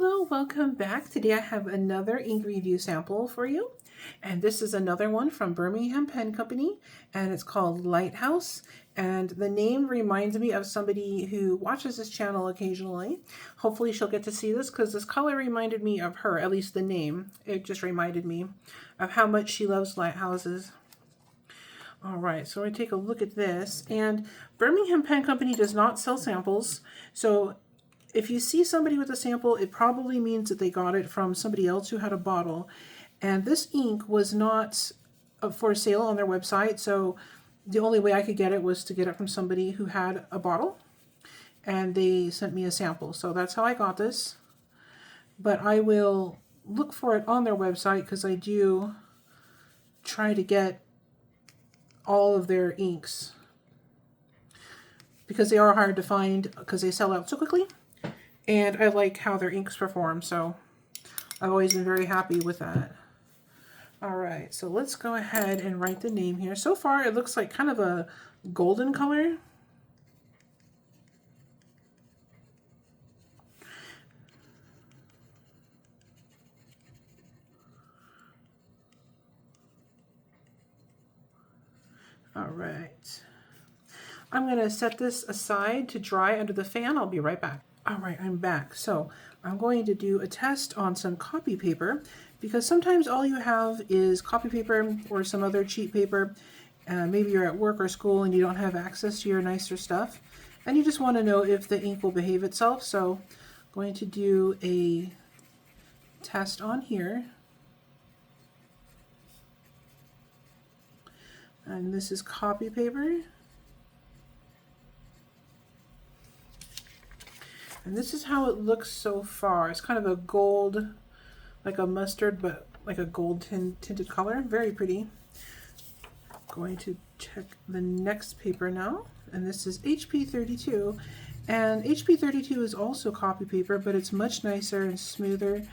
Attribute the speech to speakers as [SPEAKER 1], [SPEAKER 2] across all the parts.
[SPEAKER 1] Hello, welcome back. Today I have another ink review sample for you. And this is another one from Birmingham Pen Company, and it's called Lighthouse. And the name reminds me of somebody who watches this channel occasionally. Hopefully she'll get to see this because this color reminded me of her, at least the name. It just reminded me of how much she loves lighthouses. All right, so we're going to take a look at this. And Birmingham Pen Company does not sell samples, so if you see somebody with a sample, it probably means that they got it from somebody else who had a bottle. And this ink was not for sale on their website, so the only way I could get it was to get it from somebody who had a bottle, and they sent me a sample. So that's how I got this. But I will look for it on their website because I do try to get all of their inks because they are hard to find because they sell out so quickly. And I like how their inks perform, so I've always been very happy with that. All right, so let's go ahead and write the name here. So far, it looks like kind of a golden color. All right. I'm going to set this aside to dry under the fan. I'll be right back. All right, I'm back. So I'm going to do a test on some copy paper because sometimes all you have is copy paper or some other cheap paper. Maybe you're at work or school and you don't have access to your nicer stuff and you just want to know if the ink will behave itself. So I'm going to do a test on here. And this is copy paper. And this is how it looks so far. It's kind of a gold, like a mustard, but like a gold tinted color. Very pretty. Going to check the next paper now. And this is HP 32. And HP 32 is also copy paper, but it's much nicer and smoother.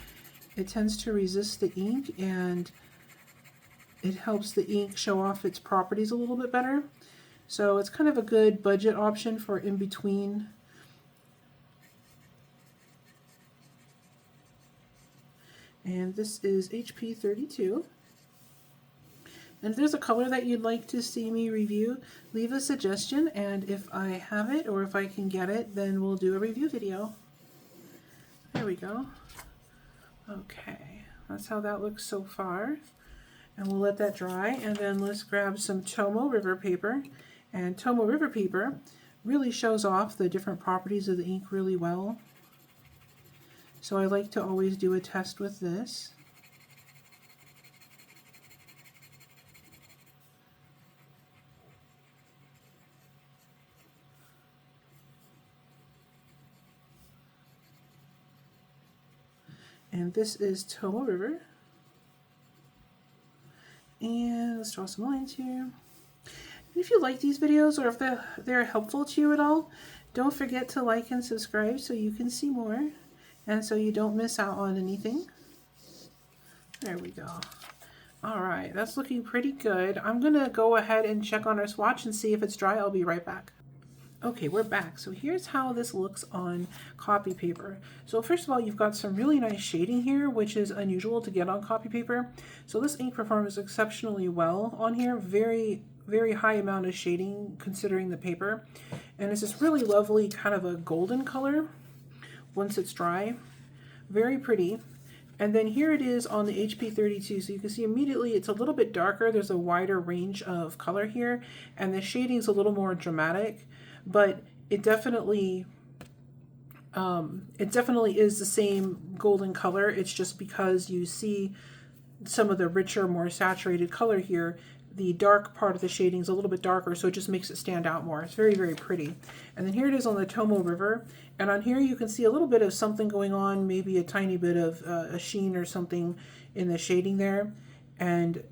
[SPEAKER 1] It tends to resist the ink and it helps the ink show off its properties a little bit better. So it's kind of a good budget option for in between. And this is HP 32. And if there's a color that you'd like to see me review, leave a suggestion, and if I have it or if I can get it, then we'll do a review video. There we go. Okay, that's how that looks so far. And we'll let that dry, and then let's grab some Tomo River paper. And Tomo River paper really shows off the different properties of the ink really well. So I like to always do a test with this. And this is Tomo River. And let's draw some lines here. And if you like these videos or if they're helpful to you at all, don't forget to like and subscribe so you can see more. And so you don't miss out on anything. There we go. All right, that's looking pretty good. I'm gonna go ahead and check on our swatch and see if it's dry. I'll be right back. Okay, we're back. So here's how this looks on copy paper. So first of all, you've got some really nice shading here, which is unusual to get on copy paper. So this ink performs exceptionally well on here. Very, very high amount of shading considering the paper. And it's this really lovely kind of a golden color once it's dry. Very pretty. And then here it is on the HP 32. So you can see immediately it's a little bit darker. There's a wider range of color here, and the shading's a little more dramatic, but it definitely is the same golden color. It's just because you see some of the richer, more saturated color here. The dark part of the shading is a little bit darker, so it just makes it stand out more. It's very, very pretty. And then here it is on the Tomo River. And on here you can see a little bit of something going on, maybe a tiny bit of a sheen or something in the shading there. And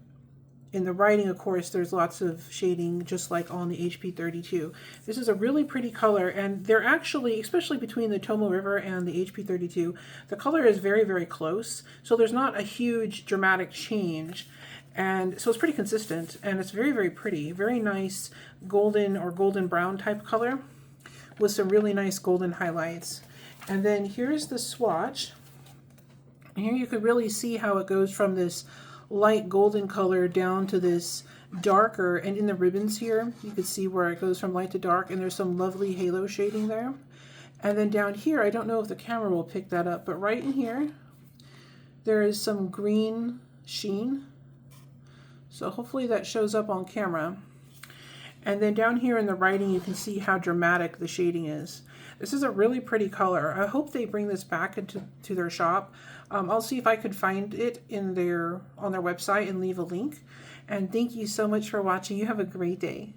[SPEAKER 1] in the writing, of course, there's lots of shading just like on the HP 32. This is a really pretty color, and they're actually, especially between the Tomo River and the HP 32, the color is very, very close. So there's not a huge dramatic change. And so it's pretty consistent, and it's very, very pretty. Very nice golden or golden brown type color with some really nice golden highlights. And then here's the swatch. And here you could really see how it goes from this light golden color down to this darker, and in the ribbons here you can see where it goes from light to dark, and there's some lovely halo shading there. And then down here, I don't know if the camera will pick that up, but right in here there is some green sheen, so hopefully that shows up on camera. And then down here in the writing you can see how dramatic the shading is. This is a really pretty color. I hope they bring this back into their shop. I'll see if I could find it on their website and leave a link. And thank you so much for watching. You have a great day.